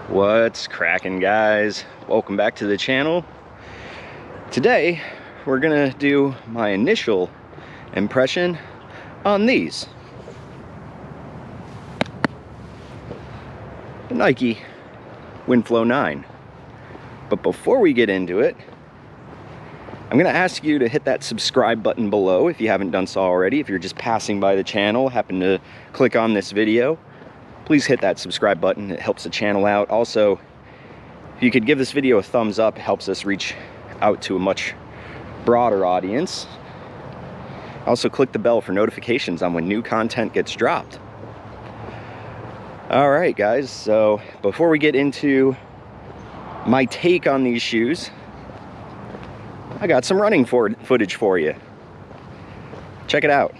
What's cracking, guys? Welcome back to the channel. Today we're gonna do my initial impression on these, the Nike Winflo 9. But before we get into it, I'm gonna ask you to hit that subscribe button below if you haven't done so already. If you're just passing by the channel, happen to click on this video, please hit that subscribe button. It helps the channel out. Also, if you could give this video a thumbs up, it helps us reach out to a much broader audience. Also, click the bell for notifications on when new content gets dropped. All right, guys, so before we get into my take on these shoes, I got some running footage for you. Check it out.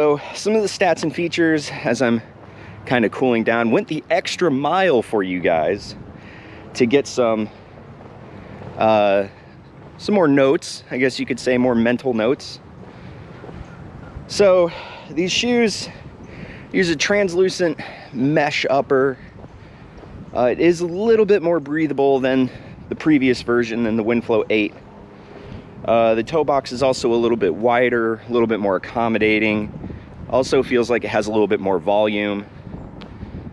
So some of the stats and features, as I'm kind of cooling down, went the extra mile for you guys to get some more notes, I guess you could say, more mental notes. So these shoes use a translucent mesh upper. It is a little bit more breathable than the previous version, than the Winflo 8. The toe box is also a little bit wider, a little bit more accommodating. Also feels like it has a little bit more volume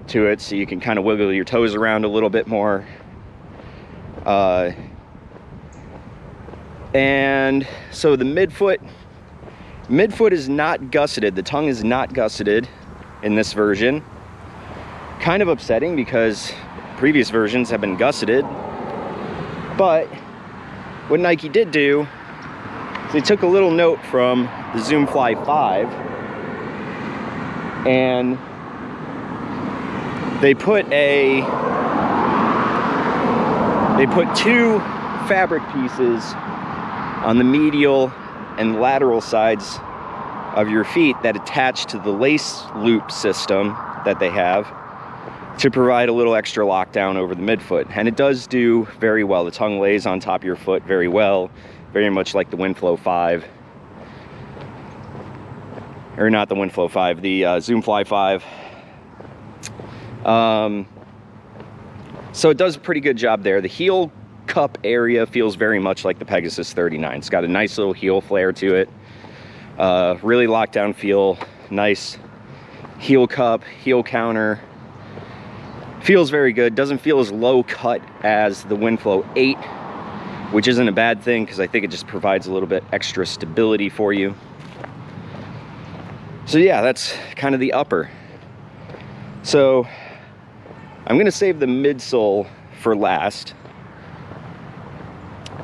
to it, so you can kind of wiggle your toes around a little bit more. And so the midfoot is not gusseted. The tongue is not gusseted in this version. Kind of upsetting because previous versions have been gusseted. But what Nike did do is they took a little note from the Zoom Fly 5 and they put two fabric pieces on the medial and lateral sides of your feet that attach to the lace loop system that they have to provide a little extra lockdown over the midfoot. And it does do very well. The tongue lays on top of your foot very well, very much like the Winflo 5. Or not the Winflo 5, the Zoom Fly 5. So it does a pretty good job there. The heel cup area feels very much like the Pegasus 39. It's got a nice little heel flare to it. Really locked down feel, nice heel cup, heel counter. Feels very good. Doesn't feel as low cut as the Winflo 8, which isn't a bad thing because I think it just provides a little bit extra stability for you. So yeah, that's kind of the upper. So I'm gonna save the midsole for last.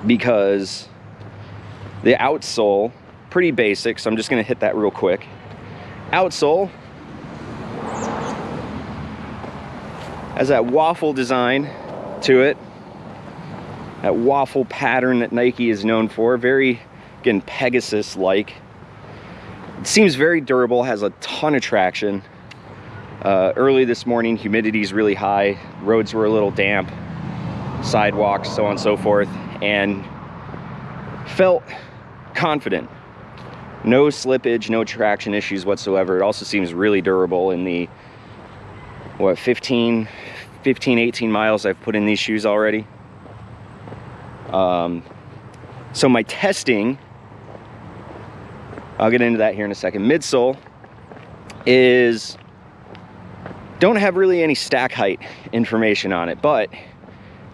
because the outsole, pretty basic, so I'm just gonna hit that real quick. Outsole has that waffle design to it, that waffle pattern that Nike is known for. Very, again, Pegasus-like. It seems very durable, has a ton of traction. Early this morning, humidity's really high, roads were a little damp, sidewalks, so on and so forth, and felt confident. No slippage, no traction issues whatsoever. It also seems really durable in the, what, 15, 18 miles I've put in these shoes already. So my testing, I'll get into that here in a second. Midsole is, don't have really any stack height information on it, but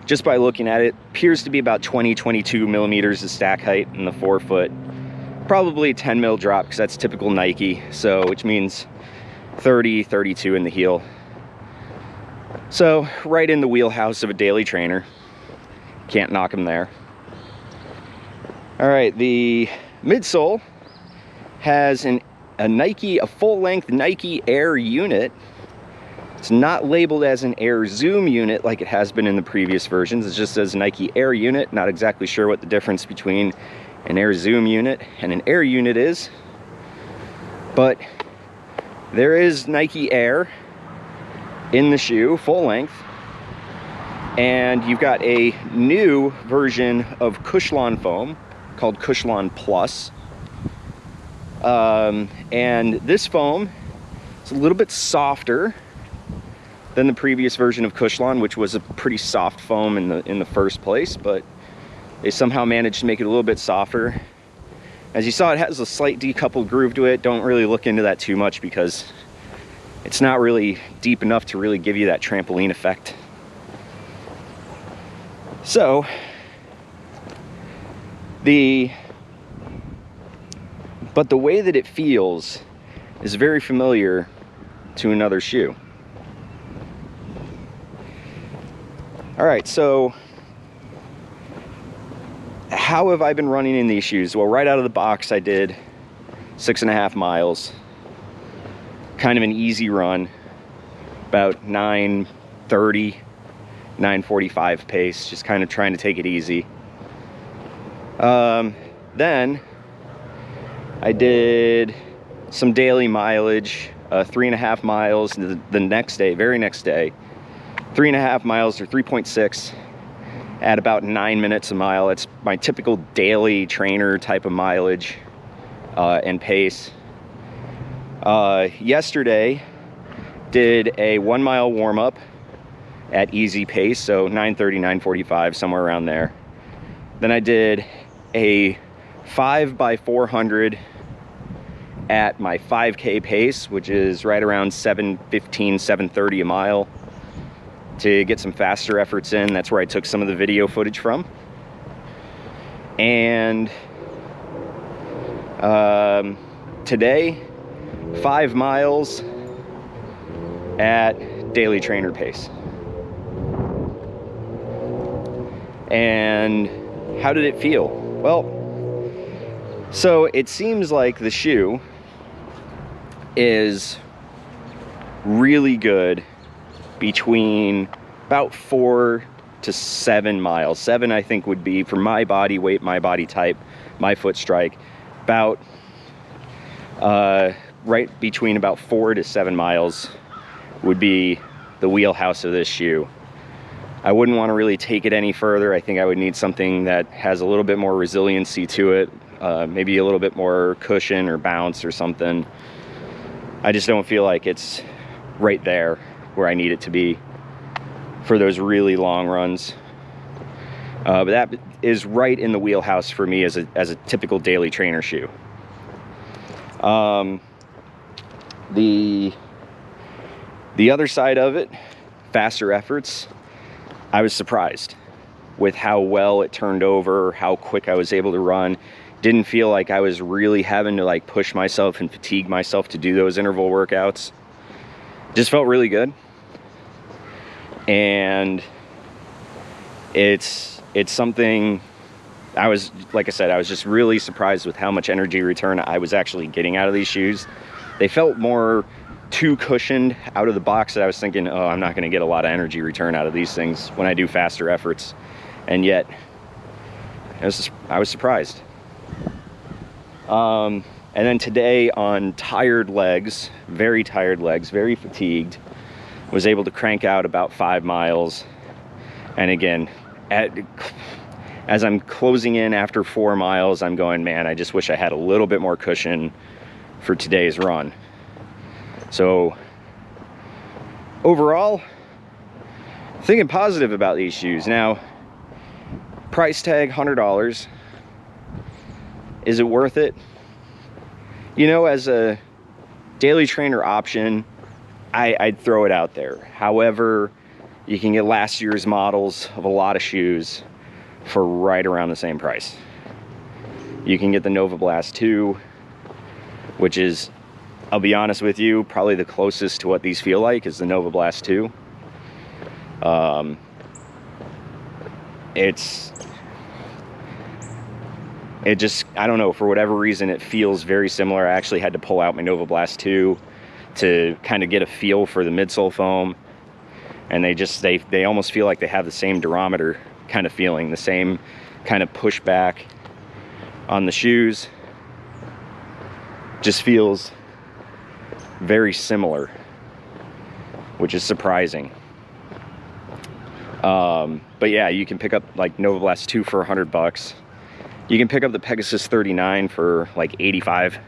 just by looking at it, appears to be about 22 millimeters of stack height in the forefoot. Probably 10 mil drop, because that's typical Nike, so which means 32 in the heel. So right in the wheelhouse of a daily trainer. Can't knock them there. All right, the midsole has a full-length Nike Air unit. It's not labeled as an Air Zoom unit like it has been in the previous versions. It just says Nike Air unit. Not exactly sure what the difference between an Air Zoom unit and an Air unit is, but there is Nike Air in the shoe, full length, and you've got a new version of Cushlon foam called Cushlon Plus, and this foam is a little bit softer than the previous version of Cushlon, which was a pretty soft foam in the first place, but they somehow managed to make it a little bit softer. As you saw, it has a slight decoupled groove to it. Don't really look into that too much because it's not really deep enough to really give you that trampoline effect. So, but the way that it feels is very familiar to another shoe. All right, so how have I been running in these shoes? Well, right out of the box, I did 6.5 miles. Kind of an easy run, about 9:30, 9:45 pace, just kind of trying to take it easy. Then I did some daily mileage, 3.5 miles the next day, very next day. 3.5 miles or 3.6 at about 9 minutes a mile. It's my typical daily trainer type of mileage and pace. Yesterday did a 1 mile warm-up at easy pace, so 9:30, 9:45, somewhere around there. Then I did a 5x400 at my 5K pace, which is right around 7:15, 7:30 a mile, to get some faster efforts in. That's where I took some of the video footage from. And today, 5 miles at daily trainer pace. And how did it feel? Well, so it seems like the shoe is really good between about 4 to 7 miles. 7, I think, would be, for my body weight, my body type, my foot strike, about right between about 4 to 7 miles would be the wheelhouse of this shoe. I wouldn't want to really take it any further. I think I would need something that has a little bit more resiliency to it, maybe a little bit more cushion or bounce or something. I just don't feel like it's right there where I need it to be for those really long runs. But that is right in the wheelhouse for me as a typical daily trainer shoe. The other side of it, faster efforts, I was surprised with how well it turned over, how quick I was able to run. Didn't feel like I was really having to like push myself and fatigue myself to do those interval workouts. Just felt really good. And it's something I was, like I said, I was just really surprised with how much energy return I was actually getting out of these shoes. They felt more too cushioned out of the box that I was thinking, oh, I'm not going to get a lot of energy return out of these things when I do faster efforts. And yet, I was surprised. And then today on tired legs, very fatigued, was able to crank out about 5 miles. And again, as I'm closing in after 4 miles, I'm going, man, I just wish I had a little bit more cushion for today's run. So overall, thinking positive about these shoes. Now, price tag $100. Is it worth it? You know, as a daily trainer option, I'd throw it out there. However, you can get last year's models of a lot of shoes for right around the same price. You can get the Nova Blast 2, which is, I'll be honest with you, probably the closest to what these feel like is the Nova Blast 2. It just, I don't know, for whatever reason, it feels very similar. I actually had to pull out my Nova Blast 2 to kind of get a feel for the midsole foam. And they almost feel like they have the same durometer kind of feeling, the same kind of pushback on the shoes. Just feels very similar, which is surprising. But yeah, you can pick up like Nova Blast 2 for $100. You can pick up the Pegasus 39 for like $85.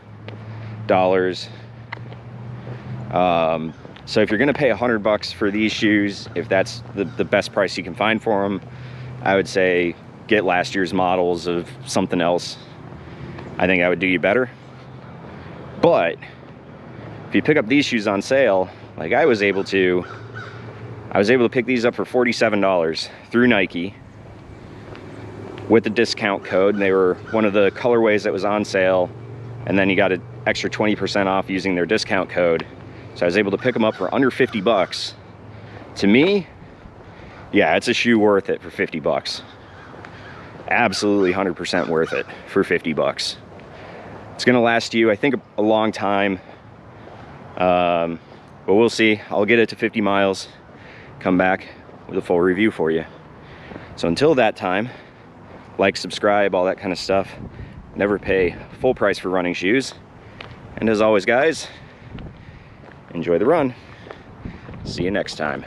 So if you're gonna pay $100 for these shoes, if that's the best price you can find for them, I would say get last year's models of something else. I think that would do you better. But if you pick up these shoes on sale, like I was able to pick these up for $47 through Nike with the discount code. And they were one of the colorways that was on sale, and then you got an extra 20% off using their discount code. So I was able to pick them up for under $50. To me, yeah, it's a shoe worth it for $50. Absolutely 100% worth it for $50. It's gonna last you, I think, a long time. But we'll see. I'll get it to 50 miles, come back with a full review for you. So until that time, like, subscribe, all that kind of stuff. Never pay full price for running shoes. And as always, guys, enjoy the run. See you next time.